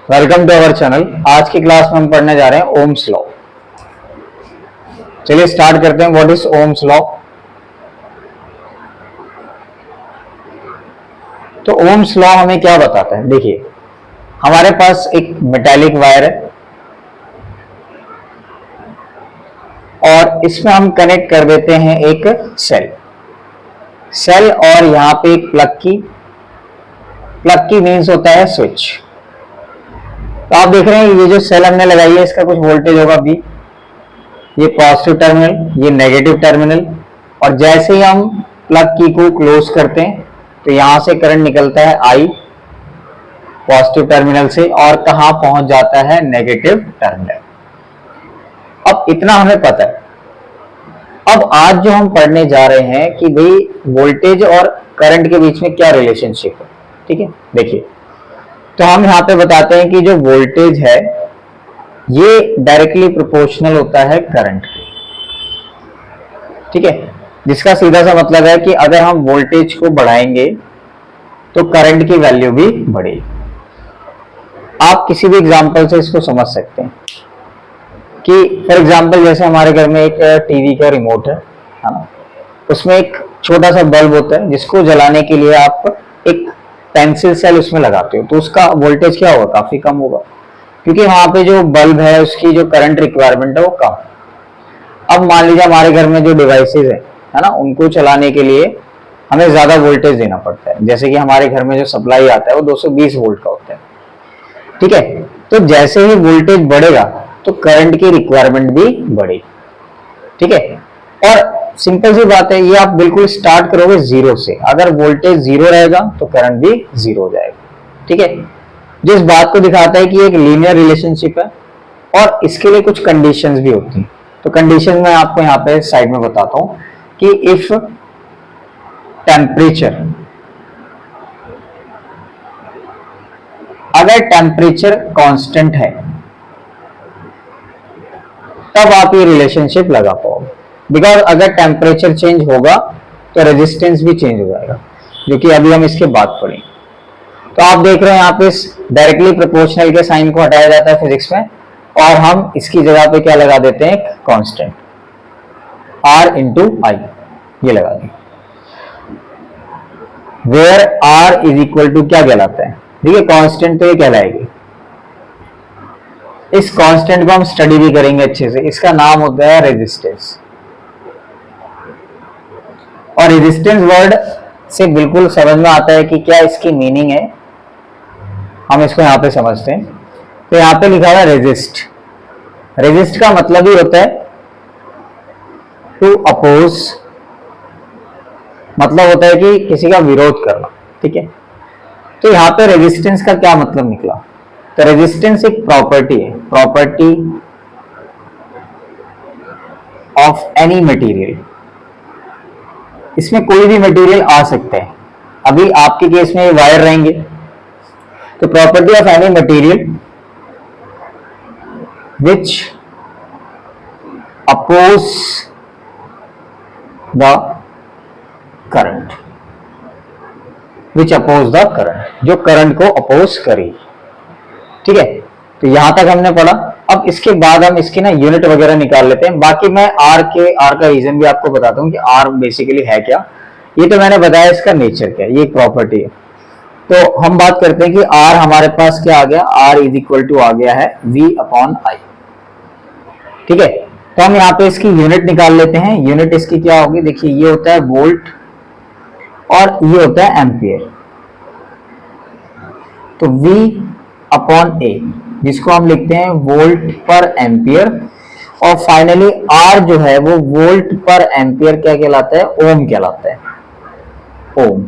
Welcome to our channel. आज की class में हम पढ़ने जा रहे हैं ओम्स लॉ। चलिए स्टार्ट करते हैं। What is Ohm's law? तो ओम्स लॉ हमें क्या बताता है? देखिए, हमारे पास एक मेटालिक वायर है और इसमें हम कनेक्ट कर देते हैं एक सेल और यहां पे एक प्लग की मीन्स होता है स्विच। तो आप देख रहे हैं ये जो सेल हमने लगाई है इसका कुछ वोल्टेज होगा V, ये पॉजिटिव टर्मिनल, ये नेगेटिव टर्मिनल, और जैसे ही हम प्लग की को क्लोज करते हैं तो यहां से करंट निकलता है I पॉजिटिव टर्मिनल से और कहां पहुंच जाता है? Negative terminal. अब इतना हमें पता है। अब आज जो हम पढ़ने जा रहे हैं कि भाई वोल्टेज और करंट के बीच में क्या रिलेशनशिप है। ठीक है, देखिए, तो हम यहां पे बताते हैं कि जो वोल्टेज है ये डायरेक्टली प्रोपोर्शनल होता है करंट के। ठीक है, जिसका सीधा सा मतलब है कि अगर हम वोल्टेज को बढ़ाएंगे तो करंट की वैल्यू भी बढ़ेगी। आप किसी भी एग्जांपल से इसको समझ सकते हैं कि फॉर एग्जांपल जैसे हमारे घर में एक टीवी का रिमोट है ना, उसमें एक छोटा सा बल्ब होता है जिसको जलाने के लिए आप एक पेंसिल सेल उसमें लगाते हो, तो उसका वोल्टेज क्या होगा? काफी कम होगा, क्योंकि वहां पे जो बल्ब है उसकी जो करंट रिक्वायरमेंट है वो कम। अब मान लीजिए हमारे घर में जो डिवाइसेज है ना, उनको चलाने के लिए हमें ज्यादा वोल्टेज देना पड़ता है। जैसे कि हमारे घर में जो सप्लाई आता है वो 220 वोल्ट का होता है। ठीक है, तो जैसे ही वोल्टेज बढ़ेगा तो करंट की रिक्वायरमेंट भी बढ़ेगी। ठीक है, और सिंपल सी बात है, ये आप बिल्कुल स्टार्ट करोगे जीरो से। अगर वोल्टेज जीरो रहेगा तो करंट भी जीरो हो जाएगा। ठीक है, जिस बात को दिखाता है कि एक लीनियर रिलेशनशिप है और इसके लिए कुछ कंडीशंस भी होती हैं। तो कंडीशन मैं आपको यहाँ पे साइड में बताता हूं कि इफ टेम्परेचर, अगर टेम्परेचर कांस्टेंट है तब आप ये रिलेशनशिप लगा पाओगे। बिकॉज अगर टेम्परेचर चेंज होगा तो रेजिस्टेंस भी चेंज हो जाएगा, जो कि अभी हम इसके बाद पढ़ेंगे। तो आप देख रहे हैं यहाँ पे डायरेक्टली प्रोपोर्शनल के साइन को हटाया जाता है फिजिक्स में और हम इसकी जगह पे क्या लगा देते हैं? कांस्टेंट R इंटू आई, ये लगा दें। Where R is equal to क्या कहलाता है? देखिए, कांस्टेंट तो ये कहलाएगी। इस कांस्टेंट को हम स्टडी भी करेंगे अच्छे से। इसका नाम होता है रेजिस्टेंस, और रेजिस्टेंस वर्ड से बिल्कुल समझ में आता है कि क्या इसकी मीनिंग है। हम इसको यहां पे समझते हैं। तो यहां पे लिखा हुआ रेजिस्ट। रेजिस्ट का मतलब ही होता है टू अपोज, मतलब होता है कि किसी का विरोध करना। ठीक है, तो यहां पे रेजिस्टेंस का क्या मतलब निकला? तो रेजिस्टेंस एक प्रॉपर्टी है, प्रॉपर्टी ऑफ एनी मटेरियल। इसमें कोई भी मटेरियल आ सकता है। अभी आपके केस में वायर रहेंगे, तो property of any material which oppose the current, which oppose the current, जो करंट को अपोज करे। ठीक है, तो यहां तक हमने पढ़ा। अब इसके बाद हम इसकी ना यूनिट वगैरह निकाल लेते हैं। बाकी मैं आर का रीजन भी आपको बताता हूं कि आर बेसिकली है क्या। ये तो मैंने बताया इसका नेचर क्या है, ये एक प्रॉपर्टी है। तो हम बात करते हैं कि आर हमारे पास क्या आ गया? आर इज इक्वल टू आ गया है V अपॉन आई। ठीक है, तो हम यहाँ पे इसकी यूनिट निकाल लेते हैं। यूनिट इसकी क्या होगी? देखिए, ये होता है वोल्ट और ये होता है एम्पियर। तो V अपॉन ए, जिसको हम लिखते हैं वोल्ट पर एम्पियर, और फाइनली R जो है वो वोल्ट पर एम्पियर क्या कहलाता है? ओम कहलाता है, ओम।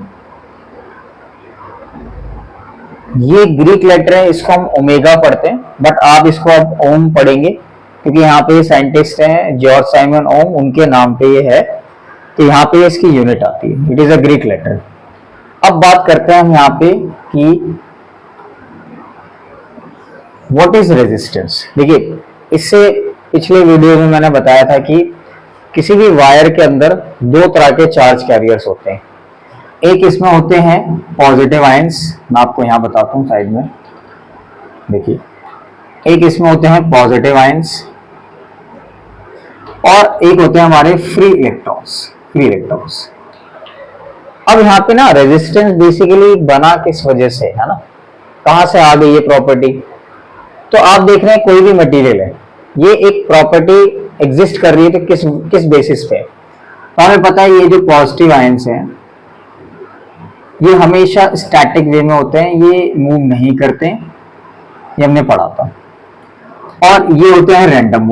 ये ग्रीक लेटर है, इसको हम ओमेगा पढ़ते हैं, बट आप इसको अब ओम पढ़ेंगे क्योंकि यहाँ पे साइंटिस्ट हैं जॉर्ज साइमन ओम, उनके नाम पे ये है। तो यहाँ पे इसकी यूनिट आती है, it is a Greek letter. अब बात करते हैं हम यहाँ पे कि व्हाट इज रेजिस्टेंस। देखिए, इससे पिछले वीडियो में मैंने बताया था कि किसी भी वायर के अंदर दो तरह के चार्ज कैरियर्स होते हैं। एक इसमें होते हैं पॉजिटिव आयंस, मैं आपको यहां बताता हूं साइड में, देखिए, एक इसमें होते हैं पॉजिटिव आयंस और एक होते हैं हमारे फ्री इलेक्ट्रॉन्स। अब यहाँ पे ना रेजिस्टेंस बेसिकली बना किस वजह से, है ना, कहां से आ गई ये प्रॉपर्टी? तो आप देख रहे हैं कोई भी मटेरियल है, ये एक प्रॉपर्टी एग्जिस्ट कर रही है, तो किस बेसिस पे? तो हमें पता है ये जो पॉजिटिव आयंस हैं ये हमेशा स्टैटिक वे में होते हैं, ये मूव नहीं करते, ये हमने पढ़ा था। और ये होते हैं रैंडम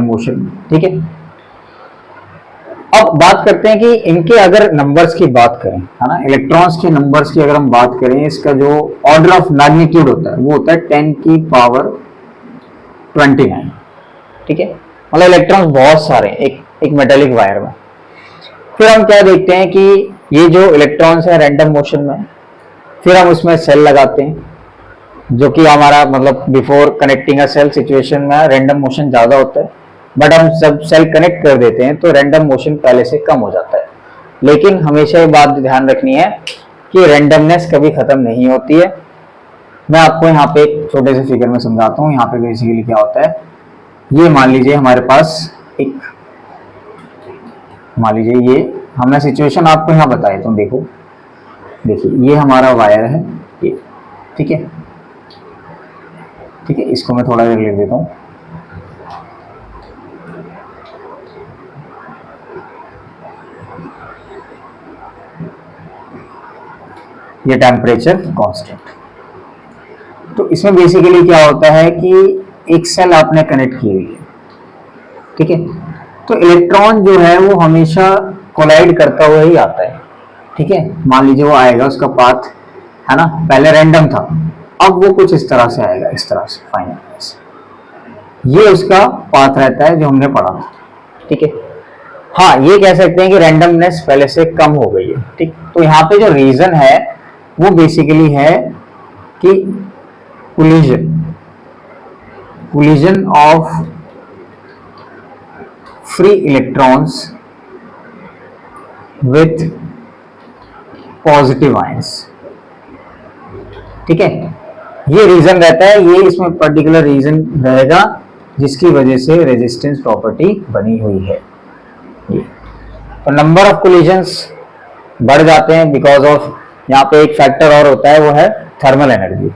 मोशन, ठीक है। अब बात करते हैं कि इनके अगर नंबर्स की बात करें, है ना, इलेक्ट्रॉन्स के नंबर्स की अगर हम बात करें, इसका जो ऑर्डर ऑफ मैग्नीट्यूड होता है वो होता है 10 की पावर 29, ठीक है। मतलब इलेक्ट्रॉन्स बहुत सारे हैं एक मेटेलिक वायर में। फिर हम क्या देखते हैं कि ये जो इलेक्ट्रॉन्स है रैंडम मोशन में, फिर हम उसमें सेल लगाते हैं, जो कि हमारा मतलब before connecting a cell situation में रैंडम मोशन ज्यादा होता है, बट हम सब सेल कनेक्ट कर देते हैं तो रैंडम मोशन पहले से कम हो जाता है। लेकिन हमेशा ये बात ध्यान रखनी है कि रैंडमनेस कभी खत्म नहीं होती है। मैं आपको यहाँ पे एक छोटे से फिगर में समझाता हूँ। यहाँ पे बेसिकली क्या होता है, ये मान लीजिए हमारे पास मान लीजिए ये हमने सिचुएशन आपको यहाँ बताई, तो देखिए ये हमारा वायर है ये, ठीक है, इसको मैं थोड़ा देर लिख देता हूँ। ये टेम्परेचर कांस्टेंट। तो इसमें बेसिकली क्या होता है कि एक सेल आपने कनेक्ट की हुई है, ठीक है। तो इलेक्ट्रॉन जो है वो हमेशा कोलाइड करता हुआ ही आता है, ठीक है। मान लीजिए वो आएगा, उसका पाथ है ना पहले रैंडम था, अब वो कुछ इस तरह से आएगा, इस तरह से फाइनल, ये उसका पाथ रहता है जो हमने पढ़ा था, ठीक है। हाँ, ये कह सकते हैं कि रैंडमनेस पहले से कम हो गई है, ठीक। तो यहाँ पे जो रीजन है वो बेसिकली है कि collision of free electrons with positive ions, ठीक है। ये रीजन रहता है, ये इसमें पर्टिकुलर रीजन रहेगा जिसकी वजह से रेजिस्टेंस प्रॉपर्टी बनी हुई है। तो नंबर ऑफ कोलिजन्स बढ़ जाते हैं बिकॉज ऑफ, यहाँ पे एक फैक्टर और होता है वो है थर्मल एनर्जी,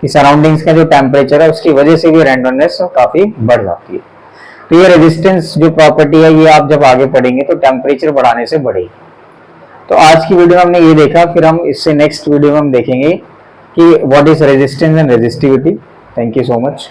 कि सराउंडिंग्स का जो टेम्परेचर है उसकी वजह से भी रैंडमनेस काफी बढ़ जाती है। तो ये रेजिस्टेंस जो प्रॉपर्टी है ये आप जब आगे पढ़ेंगे तो टेम्परेचर बढ़ाने से बढ़ेगी। तो आज की वीडियो में हमने ये देखा, फिर हम इससे नेक्स्ट वीडियो में हम देखेंगे कि what is resistance and resistivity. Thank you so much.